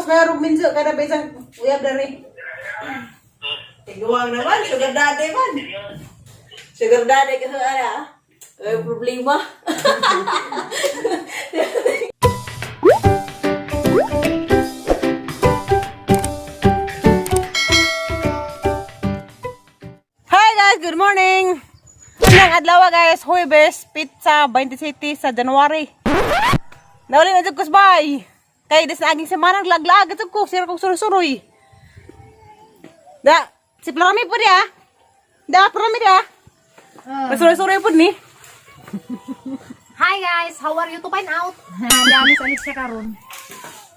mas mayroong minso kada besang uyab dari. Iguang naman, sugar daddy man. Sugar daddy kasi ano, problema. Hi guys, good morning. Unang adlaw guys, Huwebes, pizza 27 sa January. Nauli na jud ko bay. Kay des aging semana laglag jud ko, sira kog suroy-suroy. Da, si Plami po dia. Da, Plami dia. Suroy-suroy po ni. Hi guys, how are you to find out? Dami sa Alexia karon.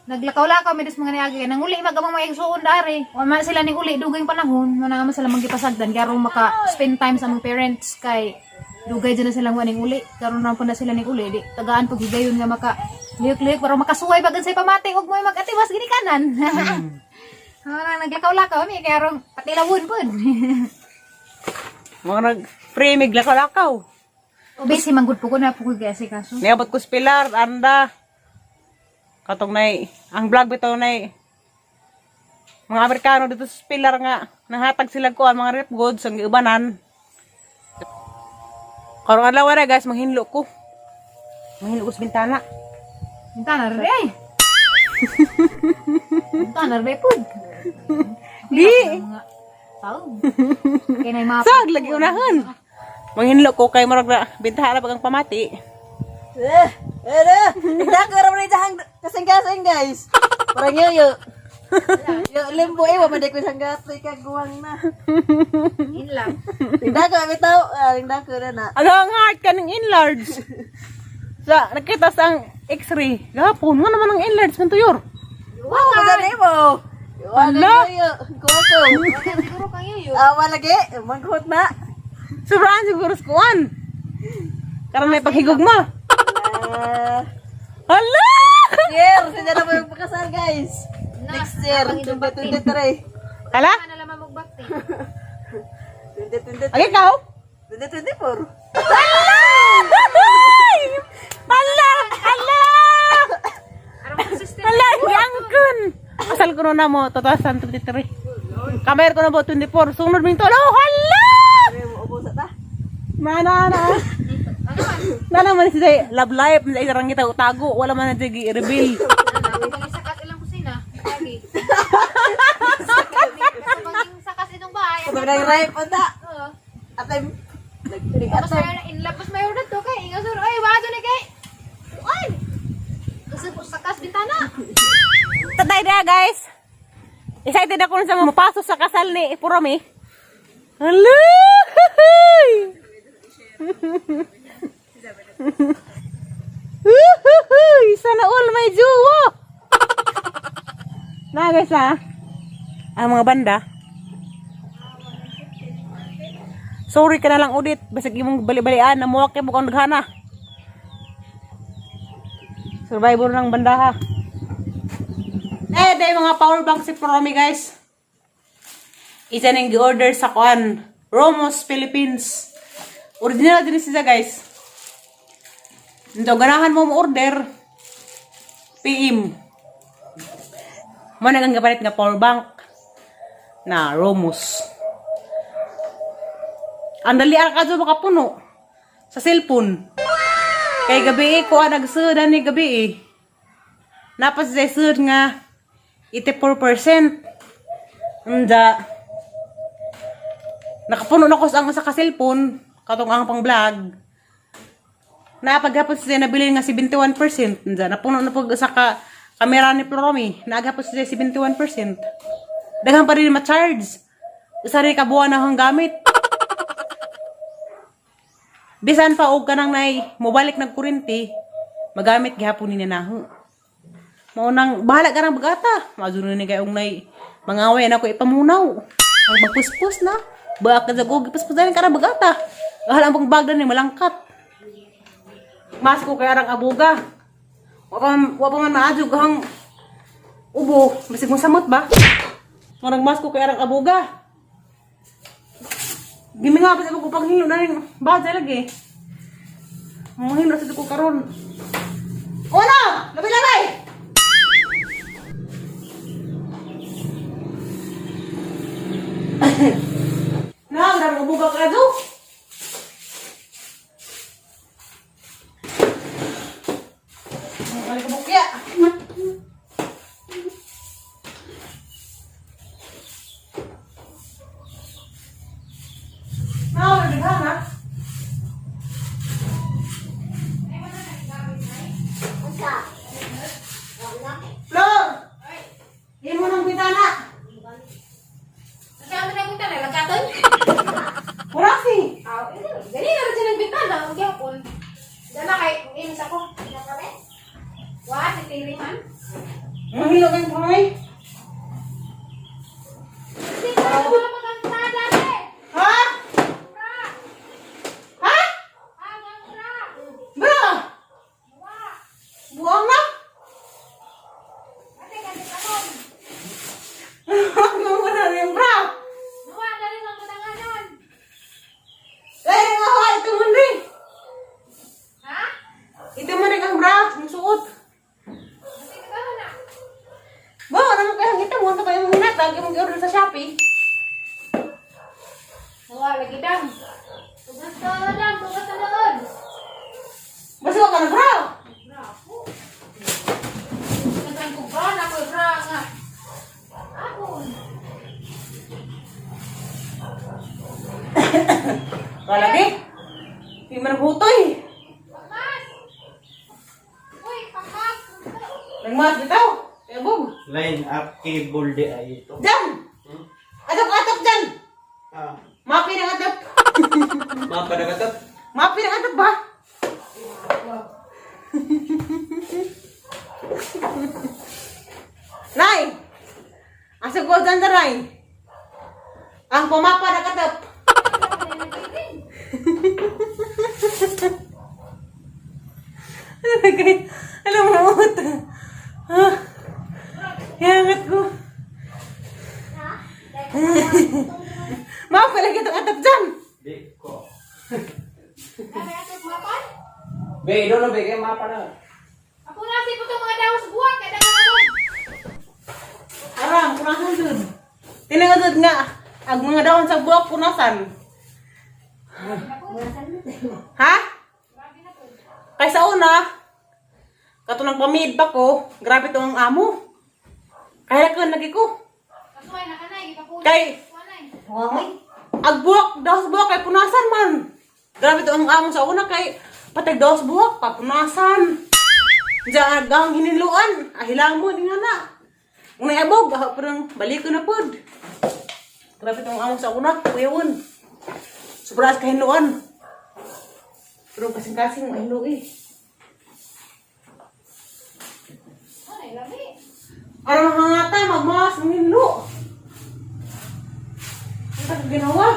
Naglakaw-lakaw mi des mga niagi nang uli magamang maigsuon dari. Wa man sila ning uli dugay panahon, mana man sila magipasagdan karon maka spend time sa mga parents kay dugay dyan na silang waning uli. Karon na po na sila ning uli di tagaan pag higayon nga maka liyok-liyok para makasuway bagan sa pamati ug mo magatiwas gini kanan. Ora naglakaw-lakaw mi kay aron patilawon pud. Mga nag-free mig lakaw-lakaw. O busy manggod po ko na po kasi kaso. Niabot ko sa pilar, anda. Katong nay, ang vlog bitaw nay. Mga Amerikano dito sa pilar nga, nahatag sila ko ang mga rep goods ang iubanan. Karong adlaw na guys, manghinlo ko. Manghinlo ko sa bintana. Bintana re ay. Bintana re pud. Di. Tao. Kay nay mga Sag lagi unahan. Manghinlo ko kay marag na bintana bagang pamati. Hindi ko rin dyan kasing-kasing guys. Parang yo. Yung limbo wala ko isang gato ikaguwang na. in lang. Hindi ko bitaw. Hindi ko rin na. Ang heart ka ng enlarge. Sa nakita sa ang x-ray. Gapon nga naman ang enlarge man tuyor. Wow, Masali mo. Wala. Kuwako. siguro kayo yun. Awa lagi. Magkot na. Sobrang siguro sa kuwan. Karang may paghigog mo. Hala! Year! Sila na po yung pakasal guys. Next year, 2023. Hala? Ano naman magbakti? 2023. Ay, ikaw? 2024. Hala! Hala! Araw consistent. Hala! Yangkun! Asal ko na mo, 2023. Kamay ko na po, 24. Sunod mo yung tolo. Hala! Mana na? Nana man siya love life na isarang kita utago wala man na siya i-reveal. Paging sakas ilang kusina. Lagi. Paging sakas itong bahay. Ito na yung ripe anda. Oo. At I'm Tapos mayroon na inlap. Tapos mayroon na to kay. Ingasur. Ay, wado na kay. Uy! Kasi po sakas bintana. tatay na guys. Excited ako sa mapasok sa kasal ni Purami. Hello! Sana all may jowa. Na guys ang mga banda. Sorry ka na lang udit basig imong bali-balian na muwak kay bukang daghana. Survivor ng banda ha. Day mga power bank si Promi guys. Isa nang gi-order sa kuan Romos Philippines. Original din siya guys. Ito, ganahan mo order PM. Mo nagang gapalit nga power bank na Romos. Andali ka dyan makapuno sa cellphone. Kay gabi ko nagsuda ni gabi napas sa sud nga 84%. Anda nakapuno na ko sa ka-cellphone katong ang pang vlog. Napaghapon siya nabili nga 71%. Napuno na po sa kamera ni Promi. Naghapon siya 71%. Daghang pa rin ma-charge. Isa rin kabuhan na hang gamit. Bisan pa og kanang nay mobalik ng kuryente, magamit gihapon ni naho. Maunang bahala ka ng bagata. Mazuno ni kay og nay mangaway na ko ipamunaw. Ang magpuspos na. Baka sa gog ipuspusan ka ng bagata. Bahala ang bagda ni malangkat. Mas ko kaya rang abuga. Wa pa man maadjog hang ubo, basig mo samot ba? Marang mas ko kaya rang abuga. Gimi nga ba sa pagpaghilo na rin badya lagi. Mahilo sa ko karon. Una, labi-labay. Na, udah buka ka do. Balik ke bukya. Na, udah di sana. Flor! Yan mo ng bintana. Kasi ang bintana, lagatan. Mura si. Gani na rin siya ng bintana. Ang gyapon. Dala kay, kung inis ako. Wah, si Tiri man. Ang hilog ang kamay. Hindi ka na wala magkanta dati. Ha? Bra! Ha? Agang bra! Bro! Wah! Buang na? Ate, ganit ako. Ano mo na rin, bro? Wah, dali sa katanganan. Kaya nga ako, ito mo rin. Ha? Ito mo rin ang bra, ang suot. Ate, kagahan na. Ba, naman kaya ito mo, ito kayo mong hinatag, yung mag-order sa Shopee. Wah, lagi dang. Tugas ka na lang, tugas ka doon. Basta ka na, bro. Bra ako. Nagkan ko bra na ko bra nga. Ako. Kalagi. Hindi mo naghutoy. Pakas! Uy, pakas! Nagmas bitaw. Kaya bog. Line up cable di ay ito. Diyan! Atok-atok dyan! Ah, Mapi ng atok. mapadagatot. Mapi ng atok ba? Nay! Asa ko dyan na, Nay? Ang pumapa na katap. Alam mo, ito. Ah, yangat ko. Mapi lagi itong atap dyan. Di ko. Kami ato mapan? Be, doon na be, kaya mapa na. Ako nasi po itong mga dawas buwak. Kaya dagan ako. Arang, punasan dun. Tinangadod nga. Ang mga daon sa buwak, punasan. Ha? Kaysa una, katunang pamid pa ko, grabe itong ang amo. Kaya ka lagi ko. Kasuay na kanay. Ipapulit. Kay, Kanay. agbuwak, daw sa buwak, kay punasan man. Grabe itong ang amo sa una, kay patag daw sa buwak, papunasan. Diyan, gang hiniluan. Ahilang mo, di nga na. Kung naibog, parang balik ko na po. Grabe itong amo sa una, kuyawon. Sobrang kahinuan. Pero kasing-kasing, mahilu eh. Kanay, lami. Parang hangata, magmawas ng hinlo. Ano ka ginawa?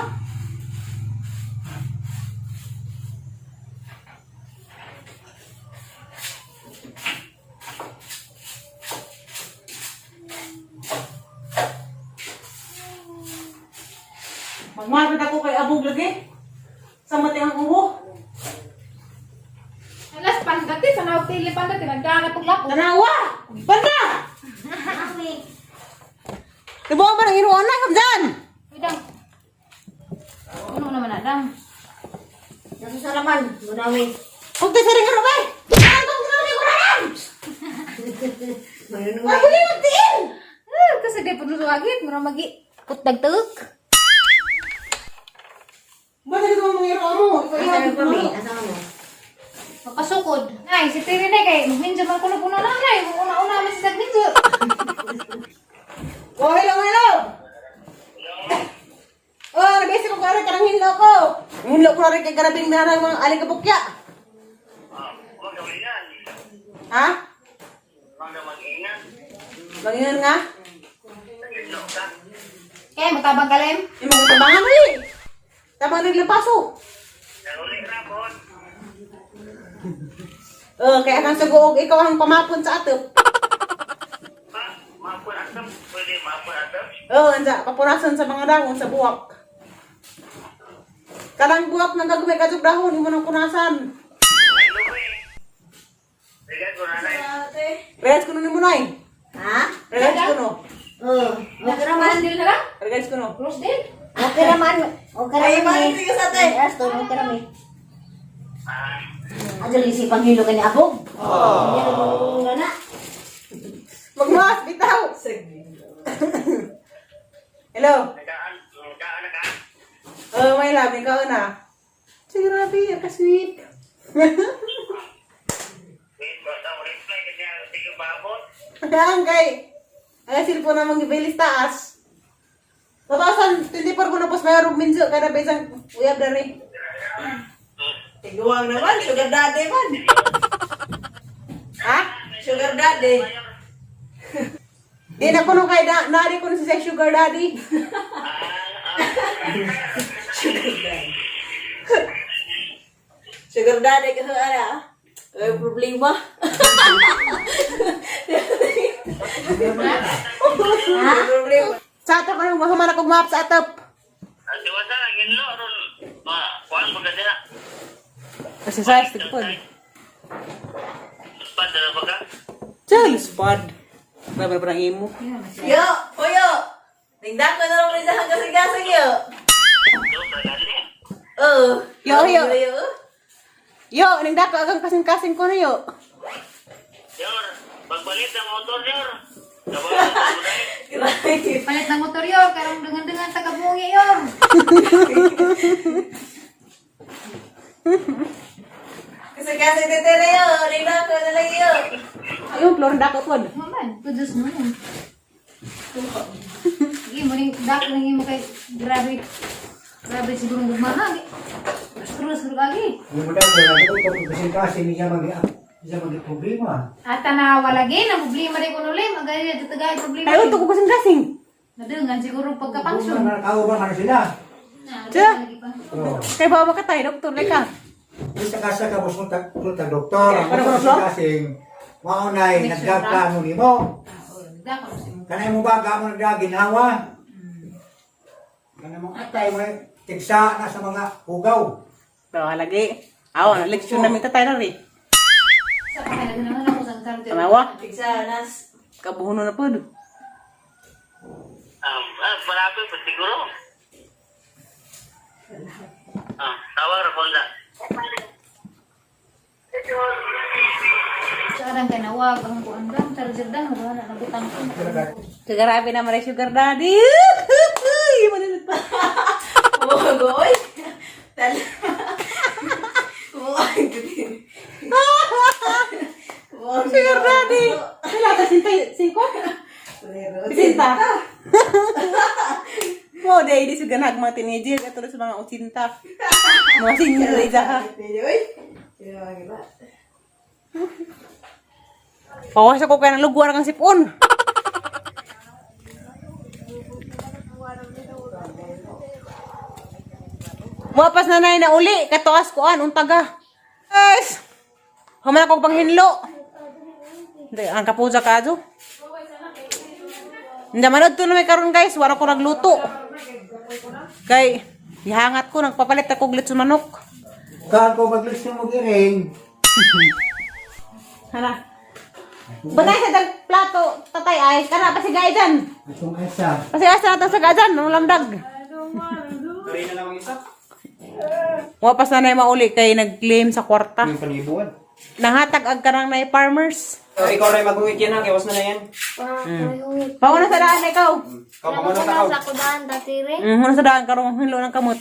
Magmapit ako kay Abog lagi. Sa mati ang uho. Alas, pandati. Sa nawag tili pandati. Nagdaan na paglapo. Tanawa! Banda! Tibuang ba ng inuan na? Kam dyan! Uy, dang. Ano naman na, dang? Nasasarapan, gunawin. Huwag tayo sa rin ka na ba? Ano itong gunawin ko na lang? Mayroon Ay, huli magtiin! Kasi di po nusugagit. Mura magi. Putdag-tug. Ba't ito ang mga inuan mo? Ikaw Asa iyan. yung kami? Asa mo? Makasukod. Nay, si Tiri na kay. Minsan man kuno-kuno na, nay. Kung una-una man si Sagninso. Oh, hello, hello! Oh, nabisi ko kaya ka ng hinlo ko. Ang hinlo ko na rin kay garabing na ng mga alikabukya. Ha? Mag-ingan nga? Kaya, matabang kalim. Yung mga tabangan mo eh. Tabang rin lapaso. Oh, kaya kang sugoog, ikaw ang pamapon sa atop. Oh, anja, papunasan sa mga dahon sa buwak. Kanang buwak na gagawin ka sa dahon, hindi mo nang punasan. Regas ko na ni Munay. Ha? Regas ko no. Oh, magkaraman. Cross deal na lang? Regas ko no. Cross deal? Okay naman. Okay naman. Ay, balik ka sa atin. Yes, to. Okay naman. Adal isi panghilo ka ni Abog. Hindi na mo na. Magmas, bitaw! Hello? Oh, may love, ikaw na. Sige, Rabi, ka-sweet. Kaya kay, ay silpo na mga gibilis taas. 2024 ko na pos mayroong minso, kada ba isang uyab na rin. Iguang naman, sugar daddy man. Ha? Sugar daddy. Di na kuno kay nari ko na si Sugar Daddy. Sugar daddy ka sa ala. Ay, problema. May problema. Sa atap ko nang mahuman akong map sa atap. Diwasa ginlo ron kuan maganda na. Kasi sa stigpon. Pada na baga. Charles Spad. Babar parang imo. Yo, kuyo. Tingnan ko na lang rin sa hanggang-gasing yo. Oh. Yo, yo. Yo. Yo, ning dako agang kasing-kasing ko na yo. Yor, pagbalit ng motor yor. Dapat Grabe. Palit ng motor yor, karong dengan taga-bungi yor. Kasi titere yo. Tingnan ko na lang yo. Ayun, flor dako pod. Maman, kudus mo yan. Sige mo rin, dako nang mo kay grabe. Grabe siguro gumahag. Terus lagi. Yung mo daw, kasi problema. At tanawa lagi, na problema rin ko nulim. Ang gaya, tatagay problema. Ay, to ko kasing-kasing. Nadungan siguro Kung pagkapangsyon. nakakawa ba man sila? Tiyo. Lagi pa. Oo. Kay baba ka tayo, doktor ka. Bisa kasa ka bus punta doktor, ang Pero mo Flo? kasing maunay nagdaplano nimo. Dako si mo. Kanay mo ba ka mo nagdaginhawa? Kanay mo atay mo tigsa na sa mga hugaw. Pero lagi. Aw, leksyon namin tatay na rin. Sa pakalaga naman ako sa tarot. Tanawa. Pigsanas. Kabuhuno na pod. Malabi pa siguro. Tawag Honda. Sa kadang kay nawag ang kuan dam, tarjerdang wala na nabutang ko. Kagarabi naman ay Sugar Daddy. Manunod pa. Bugoy. Tal. Bugoy. Sugar Daddy. Wala ka singko? Sinta. Mo day di suga nagma teenager katulad sa mga usinta. Mga senior isa ha. Pawas ako kaya ng lugwar kang sipon. Wapas na na uli, katuas ko untaga. Guys, human ako panghinlo. Hindi, ang kapuza ka adyo. Hindi manod to na may karon guys, wala ko nagluto. Kay, ihangat ko, nagpapalit ako glitz sa manok. Kaan ko maglisting mo giring. Hala. Batay sa dag plato, tatay ay, kana pasigay dyan. Itong isa. Pasigay sa natin sa gajan, nung lamdag. Kari na lang ang isa. Wapas na na mauli kay nag-claim sa kwarta. Yung panibuan. Nanghatag ag kanang na farmers. So, ikaw rin mag-uwit yan ha. Kiwas na na yan. Pauna sa daan ikaw. Ikaw pamunod na ka. Sa kudahan dati rin. Muna sa daan karong hinlo ng kamot.